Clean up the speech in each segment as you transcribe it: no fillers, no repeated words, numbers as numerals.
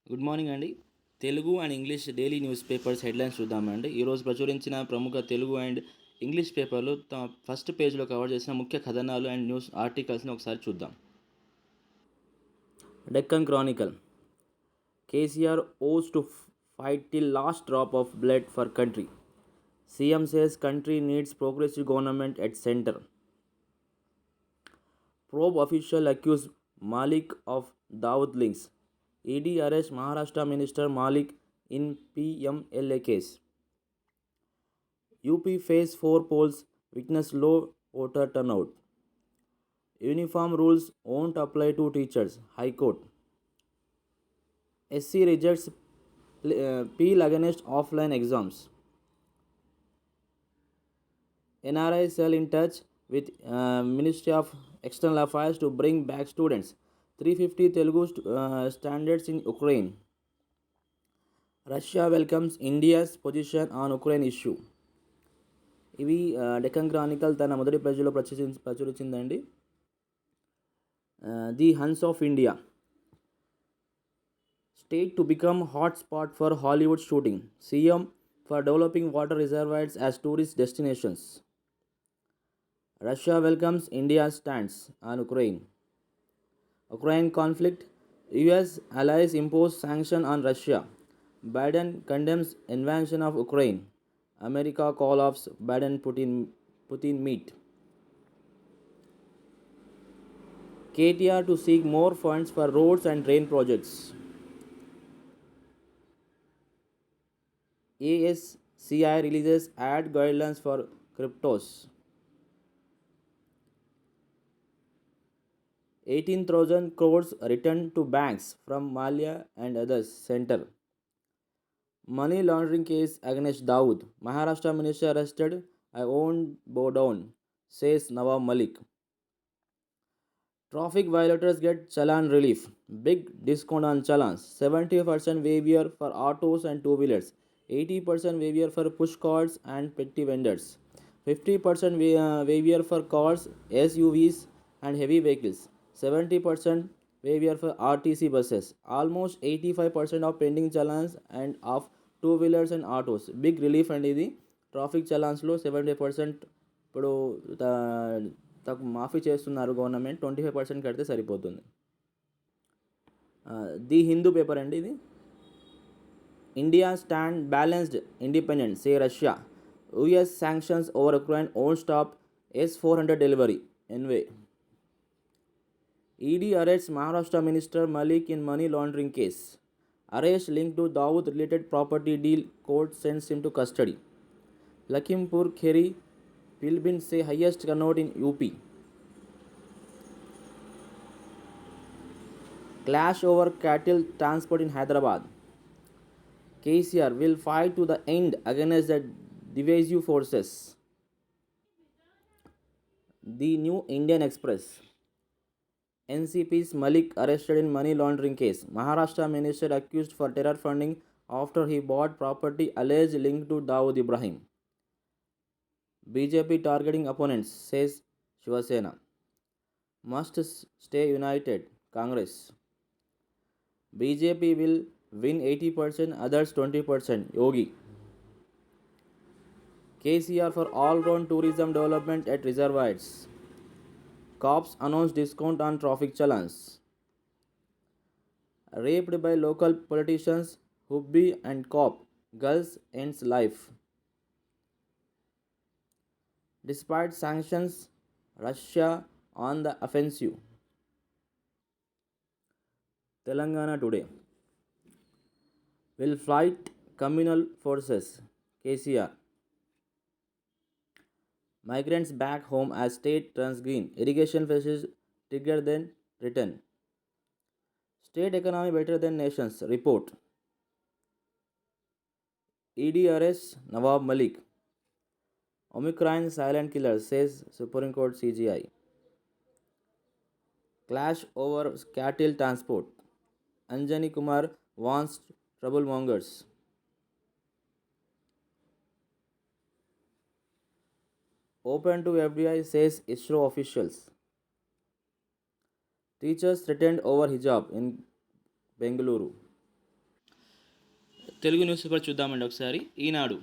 Good morning అండి. Telugu and English daily news papers headlines చూద్దామండి. ఈరోజు ప్రచురించిన ప్రముఖ తెలుగు అండ్ ఇంగ్లీష్ పేపర్లు తమ ఫస్ట్ పేజ్లో కవర్ చేసిన ముఖ్య కథనాలు అండ్ న్యూస్ ఆర్టికల్స్ని ఒకసారి చూద్దాం. డెక్కన్ క్రానికల్. కేసీఆర్ ఓస్ to fight till last drop of blood for country. CM says country needs progressive government at centre. Probe official accused Malik of Dawood links. ED arrests Maharashtra Minister Malik in PMLA case. UP phase 4 polls witness low voter turnout. Uniform rules won't apply to teachers. High Court. SC rejects appeal against offline exams. NRI cell in touch with Ministry of External Affairs to bring back students. 350 Telugu standards in Ukraine. Russia welcomes India's position on Ukraine issue. ఇవి Deccan Chronicle తన మొదటి పేజీలో ప్రచురించిందండి. The Hans of India. State to become hot spot for Hollywood shooting. CM for developing water reservoirs as tourist destinations. Russia welcomes India's stance on Ukraine. Ukraine conflict. US allies impose sanction on Russia. Biden condemns invasion of Ukraine. America call offs Biden-Putin meet. KTR to seek more funds for roads and drain projects. ASCI releases ad guidelines for cryptos. 18,000 crores returned to banks from Malia and others. Center. Money laundering case against Dawood. Maharashtra minister arrested. I won't bow down, says Nawab Malik. Traffic violators get challan relief. Big discount on challans. 70% waiver for autos and two-wheelers. 80% waiver for push carts and petty vendors. 50% waiver for cars, SUVs and heavy vehicles. 70% waiver for RTC buses. Almost 85% of pending challans and of two-wheelers and autos. Big relief and ఇది traffic చలాన్స్లో 70% ఇప్పుడు మాఫీ చేస్తున్నారు government. 25% కడితే సరిపోతుంది. The Hindu paper అండి ఇది. India stand balanced independent say Russia. US sanctions over Ukraine won't stop S-400 delivery. Anyway. ED arrests Maharashtra Minister Malik in money laundering case. Arrest linked to Dawood related property deal. Court sends him to custody. Lakhimpur Kheri Pilbin say highest turnout in UP. Clash over cattle transport in Hyderabad. KCR will fight to the end against the divisive forces. The New Indian Express. NCP's Malik arrested in money laundering case. Maharashtra minister accused for terror funding after he bought property alleged linked to Dawood Ibrahim. BJP targeting opponents, says Shiva Sena. Must stay united, Congress. BJP will win 80%, others 20%, Yogi. KCR for all-round tourism development at reservoirs. Cops announce discount on traffic challans. Raped by local politicians, Hubbi and cop. Girls ends life. Despite sanctions, Russia on the offensive. Telangana today. Will fight communal forces. KCR. Migrants back home as state turns green. Irrigation facilities bigger than return. State economy better than nations. Report. ED arrests Nawab Malik. Omicron silent killer, says Supreme Court CGI. Clash over cattle transport. Anjani Kumar warns troublemongers. Open to FDI, says ISRO officials. Teachers threatened over hijab in Bengaluru. Telugu news paper చూద్దామండి ఒకసారి. ఈనాడు,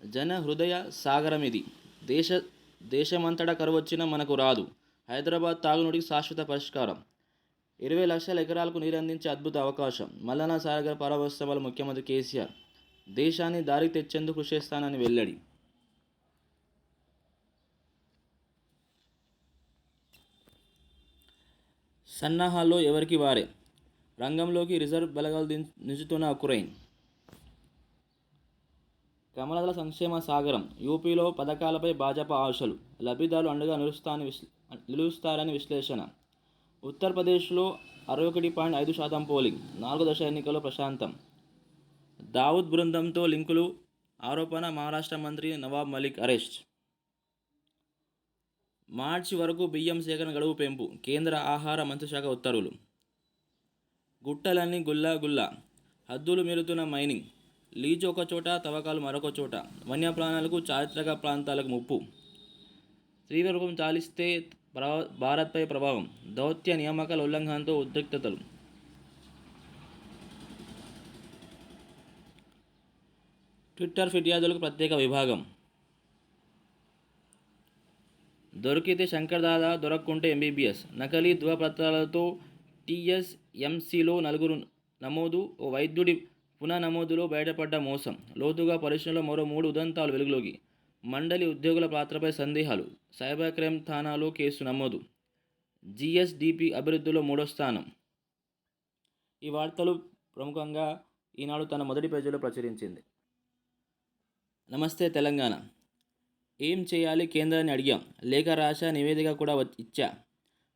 జన హృదయ సాగరం ఇది, దేశ దేశమంతటా కరువొచ్చినా మనకు రాదు, హైదరాబాద్ తాగునీటికి శాశ్వత పరిష్కారం, 20 లక్షల ఎకరాలకు నీరందించే అద్భుత అవకాశం, మల్లన్న సాగర్ పర్వోత్సవాలు ముఖ్యమంత్రి కేసీఆర్, దేశాన్ని దారికి తెచ్చేందుకు కృషి చేస్తానని వెల్లడి. సన్నాహాల్లో ఎవరికి వారే, రంగంలోకి రిజర్వ్ బలగాలు నించుతున్న ఉక్రెయిన్. కమలదళ సంక్షేమ సాగరం, యూపీలో పథకాలపై భాజపా ఆశలు, లబ్ధిదారులు అండగా నిలుస్తారని విశ్లేషణ. ఉత్తరప్రదేశ్లో 61.5% పోలింగ్, 4వ దశ ఎన్నికల్లో ప్రశాంతం. దావూద్ బృందంతో లింకులు ఆరోపణ, మహారాష్ట్ర మంత్రి నవాబ్ మలిక్ అరెస్ట్. మార్చి వరకు బియ్యం సేకరణ గడువు పెంపు, కేంద్ర ఆహార మంత్రిశాఖ ఉత్తర్వులు. గుట్టలన్నీ గుల్లా గుల్లా, హద్దులు మీరుతున్న మైనింగ్, లీజు ఒక చోట, తవ్వకాలు మరొక చోట, వన్యప్రాణాలకు, చారిత్రక ప్రాంతాలకు ముప్పు. తీవ్ర రూపం చాలిస్తే భారత్పై ప్రభావం, దౌత్య నియామకాల ఉల్లంఘనతో ఉద్రిక్తతలు. ట్విట్టర్ ఫిర్యాదులకు ప్రత్యేక విభాగం. దొరికితే శంకర్ దాదా, దొరక్కుంటే ఎంబీబీఎస్. నకిలీ ధృవపత్రాలతో టీఎస్ఎంసీలో 4 నమోదు, ఓ వైద్యుడి పునఃనమోదులో బయటపడ్డ మోసం. లోతుగా పరిశీలనలో మరో 3 ఉదంతాలు వెలుగులోకి. మండలి ఉద్యోగుల పాత్రపై సందేహాలు, సైబర్ క్రైమ్ ఠాణాలో కేసు నమోదు. జీఎస్డీపీ అభివృద్ధిలో 3వ స్థానం. ఈ వార్తలు ప్రముఖంగా ఈనాడు తన మొదటి పేజీలో ప్రచురించింది. నమస్తే తెలంగాణ, ఏం చేయాలి కేంద్రాన్ని అడిగాం, లేఖ రాశా, నివేదిక కూడా ఇచ్చా.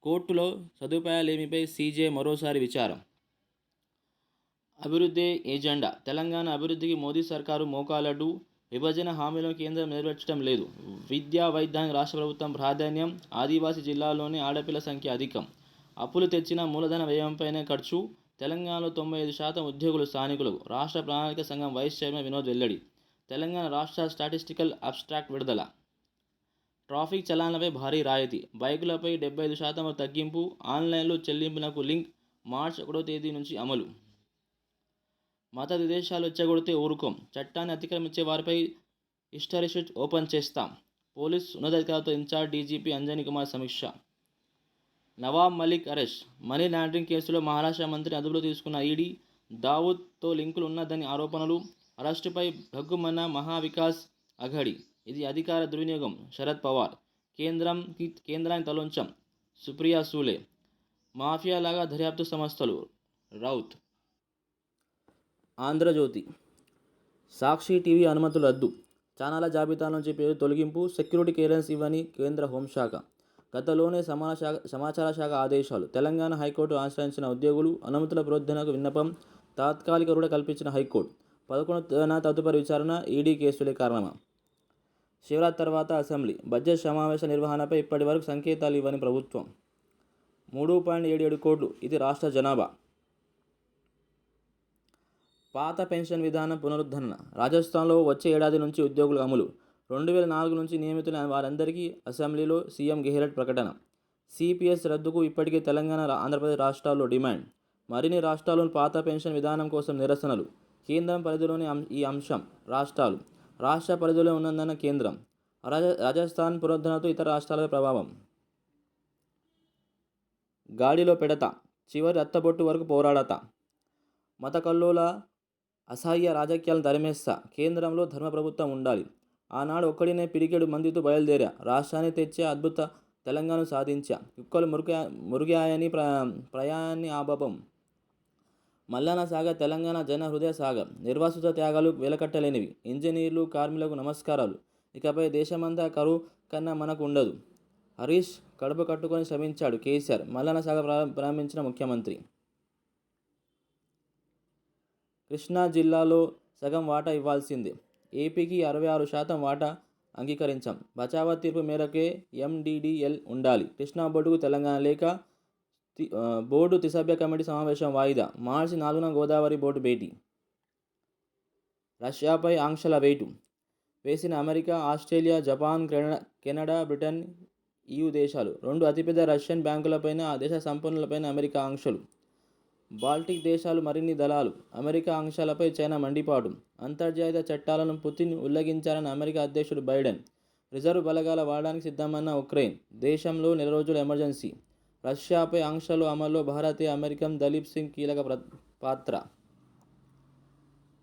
కోర్టులో సదుపాయాలేమిపై సీజే మరోసారి విచారం. అభివృద్ధి ఎజెండా, తెలంగాణ అభివృద్ధికి మోదీ సర్కారు మోకాలడ్డు, విభజన హామీలను కేంద్రం నెరవేర్చడం లేదు. విద్యా వైద్యానికి రాష్ట్ర ప్రభుత్వం ప్రాధాన్యం, ఆదివాసీ జిల్లాల్లోనే ఆడపిల్ల సంఖ్య అధికం. అప్పులు తెచ్చిన మూలధన వ్యయంపైనే ఖర్చు, తెలంగాణలో 95% ఉద్యోగులు స్థానికులు. రాష్ట్ర ప్రణాళిక సంఘం వైస్ చైర్మన్ వినోద్ వెల్లడి. తెలంగాణ రాష్ట్ర స్టాటిస్టికల్ అబ్స్ట్రాక్ట్ విడుదల. ట్రాఫిక్ చలాన్లపై భారీ రాయితీ, బైకులపై 75% తగ్గింపు, ఆన్లైన్లో చెల్లింపునకు లింక్, మార్చి 1వ తేదీ నుంచి అమలు. మత విదేశాలు రెచ్చగొడితే ఊరుకోం, చట్టాన్ని అతిక్రమించే వారిపై హిస్టరీషీట్ ఓపెన్ చేస్తాం. పోలీస్ ఉన్నతాధికారులతో ఇన్ఛార్జ్ డీజీపీ అంజనీ కుమార్ సమీక్ష. Nawab Malik arrest, money laundering కేసులో మహారాష్ట్ర మంత్రిని అదుపులో తీసుకున్న ఈడీ. దావూద్తో లింకులు ఉన్నదని ఆరోపణలు, అరెస్టుపై భగ్గుమన్న మహావికాస్ అఘడి. ఇది అధికార దుర్వినియోగం, శరద్ పవార్. కేంద్రానికి తలొంచాం, సుప్రియా సూలే. మాఫియాలాగా దర్యాప్తు సంస్థలు, రౌత్. ఆంధ్రజ్యోతి, సాక్షి టీవీ అనుమతులు రద్దు, ఛానళ్ల జాబితా నుంచి పేరు తొలగింపు, సెక్యూరిటీ క్లియరెన్స్ ఇవ్వని కేంద్ర హోంశాఖ. గతంలోనే సమాచార శాఖ ఆదేశాలు. తెలంగాణ హైకోర్టు ఆశ్రయించిన ఉద్యోగులు, అనుమతుల పునరుద్ధరణకు విన్నపం, తాత్కాలిక రుణ కల్పించిన హైకోర్టు. 11వ తదుపరి విచారణ, ఈడీ కేసులే కారణమా? శివరాత్రి తర్వాత అసెంబ్లీ బడ్జెట్ సమావేశ నిర్వహణపై ఇప్పటివరకు సంకేతాలు ఇవ్వని ప్రభుత్వం. 3.77 కోట్లు, ఇది రాష్ట్ర జనాభా. పాత పెన్షన్ విధానం పునరుద్ధరణ, రాజస్థాన్లో వచ్చే ఏడాది నుంచి ఉద్యోగుల అమలు. 2004 నుంచి నియమితులైన వారందరికీ అసెంబ్లీలో సీఎం గెహ్లోట్ ప్రకటన. సిపిఎస్ రద్దుకు ఇప్పటికే తెలంగాణ, ఆంధ్రప్రదేశ్ రాష్ట్రాల్లో డిమాండ్. మరిన్ని రాష్ట్రాల్లోని పాత పెన్షన్ విధానం కోసం నిరసనలు. కేంద్రం పరిధిలోని ఈ అంశం రాష్ట్ర పరిధిలో ఉన్నదన్న కేంద్రం. రాజస్థాన్ పునరుద్ధరణతో ఇతర రాష్ట్రాలపై ప్రభావం. గాడిలో పెడత, చివరి రత్తబొట్టు వరకు పోరాడతా. మత కల్లోల అసహ్య రాజకీయాలను తరిమేస్తా, కేంద్రంలో ధర్మ ప్రభుత్వం ఉండాలి. ఆనాడు ఒక్కడినే పిడికెడు మందితో బయలుదేరా, రాష్ట్రాన్ని తెచ్చే అద్భుత తెలంగాణ సాధించా. కుక్కలు మురిగాయని ప్రయాణాన్ని ఆపం. మల్లన్న సాగర్, తెలంగాణ జన హృదయ సాగర్. నిర్వాసిత త్యాగాలు వెలకట్టలేనివి. ఇంజనీర్లు, కార్మికులకు నమస్కారాలు. ఇకపై దేశమంతా కరువు కన్నా మనకు ఉండదు. హరీష్ కడుపు కట్టుకొని శ్రమించాడు కేసీఆర్. మల్లన్న సాగర్ ప్రారంభించిన ముఖ్యమంత్రి. కృష్ణా జిల్లాలో సగం వాటా ఇవ్వాల్సిందే, ఏపీకి 66% వాటా అంగీకరించాం. బచావా తీర్పు మేరకే ఎండీడీఎల్ ఉండాలి. కృష్ణా బోర్డుకు తెలంగాణ లేఖ. బోర్డు త్రిసభ్య కమిటీ సమావేశం వాయిదా. మార్చి 4న గోదావరి బోర్డు భేటీ. రష్యాపై ఆంక్షల వేటు వేసిన America, Australia, Japan, Canada, Britain, EU దేశాలు. 2 అతిపెద్ద రష్యన్ బ్యాంకులపైన, ఆ దేశ సంపన్నులపైన అమెరికా ఆంక్షలు. బాల్టిక్ దేశాలు మరిన్ని దళాలు, అమెరికా ఆంక్షలపై చైనా మండిపాటు, అంతర్జాతీయ చట్టాలను పుతిన్ ఉల్లంఘించారన్న అమెరికా అధ్యక్షుడు బైడెన్, రిజర్వ్ బలగాల వాడడానికి సిద్ధమన్న ఉక్రెయిన్, దేశంలో నెల రోజుల ఎమర్జెన్సీ, రష్యాపై ఆంక్షలు అమల్లో భారతీయ అమెరికన్ దలీప్ సింగ్ కీలక పాత్ర,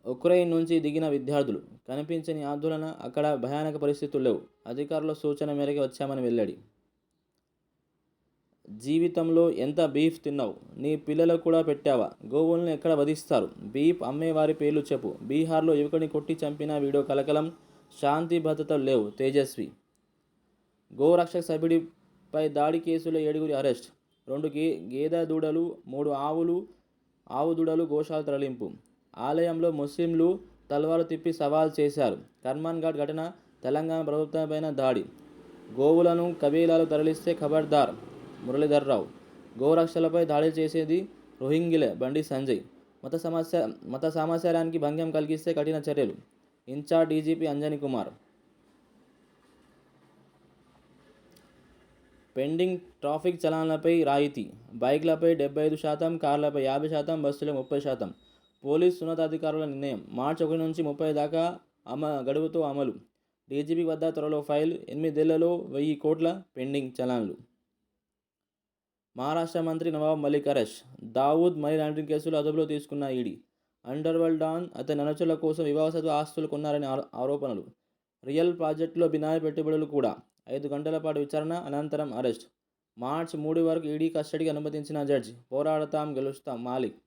ఉక్రెయిన్ నుంచి దిగిన విద్యార్థులు, కనిపించని ఆందోళన, అక్కడ భయానక పరిస్థితులు లేవు, అధికారుల సూచన మేరకు వచ్చామని వెల్లడి. జీవితంలో ఎంత బీఫ్ తిన్నావు, నీ పిల్లలకు కూడా పెట్టావా, గోవులను ఎక్కడ వధిస్తారు, బీఫ్ అమ్మేవారి పేర్లు చెప్పు, బీహార్లో యువకుడిని కొట్టి చంపిన వీడియో కలకలం, శాంతి భద్రతలు లేవు, తేజస్వి. గోరక్షక సభ్యుడిపై దాడి కేసులో 7 అరెస్ట్, 2 గేదె దూడలు, 3 ఆవు దూడలు గోశాల తరలింపు, ఆలయంలో ముస్లింలు తల్వారు తిప్పి సవాల్ చేశారు, కర్మాన్ ఘాట్ ఘటన, తెలంగాణ ప్రభుత్వంపైన దాడి, గోవులను కబీలాలు తరలిస్తే ఖబర్దార్, మురళీధర్రావు, గోరక్షలపై దాడి చేసేది రోహింగ్యులే, బండి సంజయ్, మత సామరస్యానికి భంగం కలిగిస్తే కఠిన చర్యలు, in-charge DGP Anjani Kumar. Pending traffic చలాన్లపై రాయితీ, బైక్లపై 75%, కార్లపై 50%, బస్సులకు 30%, పోలీసు ఉన్నతాధికారుల నిర్ణయం, మార్చి 1 నుంచి 30 దాకా గడువుతో అమలు, డీజీపీ వద్ద త్వరలో ఫైల్, 8 ఏళ్లలో 1000 కోట్ల పెండింగ్ చలాన్లు. మహారాష్ట్ర మంత్రి Nawab Malik arrest, Dawood money laundering కేసులో అదుపులో తీసుకున్న ఈడీ, అండర్వరల్డ్ డాన్ అతని అనుచరుల కోసం వివాదాస్పద ఆస్తులు కొన్నారని ఆరోపణలు, రియల్ ప్రాజెక్టులో బినామీ పెట్టుబడులు కూడా, 5 గంటల పాటు విచారణ అనంతరం అరెస్ట్, మార్చి 3 వరకు ఈడీ కస్టడీకి అనుమతించిన జడ్జి, పోరాడతాం గెలుస్తాం మాలిక్,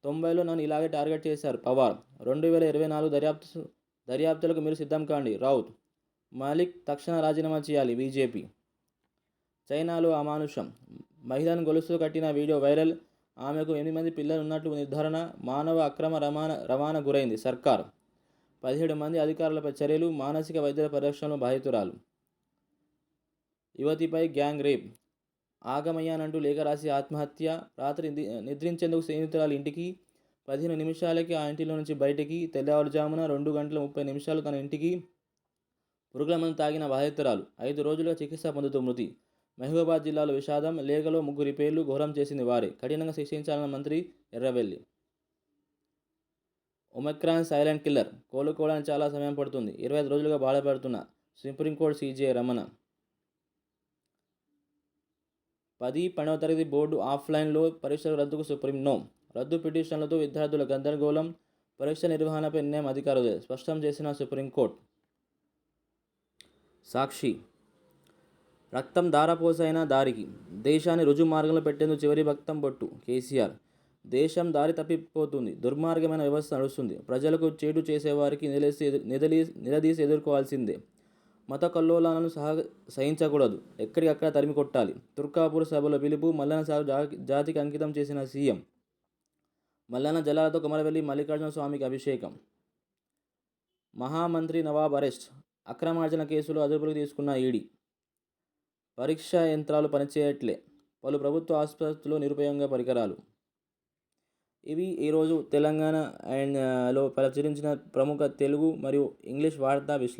90లో నన్ను ఇలాగే టార్గెట్ చేశారు పవార్, 2024 దర్యాప్తులకు మీరు సిద్ధం కాండి రౌత్, మాలిక్ తక్షణ రాజీనామా చేయాలి బీజేపీ. చైనాలో అమానుషం, మహిళను గొలుసు కట్టిన వీడియో వైరల్, ఆమెకు 8 మంది పిల్లలు ఉన్నట్లు నిర్ధారణ, మానవ అక్రమ రవాణా గురైంది సర్కార్, 17 మంది అధికారులపై చర్యలు, మానసిక వైద్యుల పరీక్షలో బాధితురాలు. యువతిపై గ్యాంగ్ రేప్, ఆగమయ్యానంటూ లేఖ రాసి ఆత్మహత్య, రాత్రి నిద్రించేందుకు స్నేహితురాలు ఇంటికి, 15 నిమిషాలకి ఆ ఇంటిలో నుంచి బయటికి, తెల్లవారుజామున 2 గంటల 30 నిమిషాలు తన ఇంటికి, పురుగుల మందు తాగిన బాధితురాలు, 5 రోజులుగా చికిత్స పొందుతూ మృతి. మహబూబాబాద్ జిల్లాలో విషాదం, లేఖలో 3 పేర్లు, ఘోరం చేసింది వారే, కఠినంగా శిక్షించాలన్న మంత్రి ఎర్రబెల్లి. ఒమిక్రాన్ సైలెంట్ కిల్లర్, కోలుకోవడానికి చాలా సమయం పడుతుంది, 25 రోజులుగా బాధపడుతున్న సుప్రీంకోర్టు సీజే రమణ. 10-12వ తరగతి బోర్డు ఆఫ్లైన్లో పరీక్షల రద్దుకు సుప్రీం నో, రద్దు పిటిషన్లతో విద్యార్థుల గందరగోళం, పరీక్ష నిర్వహణపై నిర్ణయం అధికారులదే స్పష్టం చేసిన సుప్రీంకోర్టు. సాక్షి, రక్తం ధారపోసైన దారికి, దేశాన్ని రుజు మార్గంలో పెట్టేందుకు చివరి భక్తం బొట్టు, కేసీఆర్. దేశం దారి తప్పిపోతుంది, దుర్మార్గమైన వ్యవస్థ నడుస్తుంది, ప్రజలకు చేటు చేసేవారికి నిలదీసి ఎదుర్కోవాల్సిందే, మత కల్లోలాలను సహించకూడదు, ఎక్కడికక్కడ తరిమి కొట్టాలి, తుర్కాపూర్ సభలో పిలుపు, మల్లన్న సాగు జాతికి అంకితం చేసిన సీఎం, మల్లన్న జలాలతో కొమరవెల్లి మల్లికార్జున స్వామికి అభిషేకం. మహామంత్రి నవాబ్ అరెస్ట్, అక్రమార్జన కేసులో అదుపులోకి తీసుకున్న ఈడీ, పరీక్షా యంత్రాలు పనిచేయట్లే, పలు ప్రభుత్వ ఆసుపత్రుల్లో నిరుపయోగంగా పరికరాలు. ఇవి ఈరోజు తెలంగాణ లో ప్రచురించిన ప్రముఖ తెలుగు మరియు ఇంగ్లీష్ వార్తా విశ్లేషణ.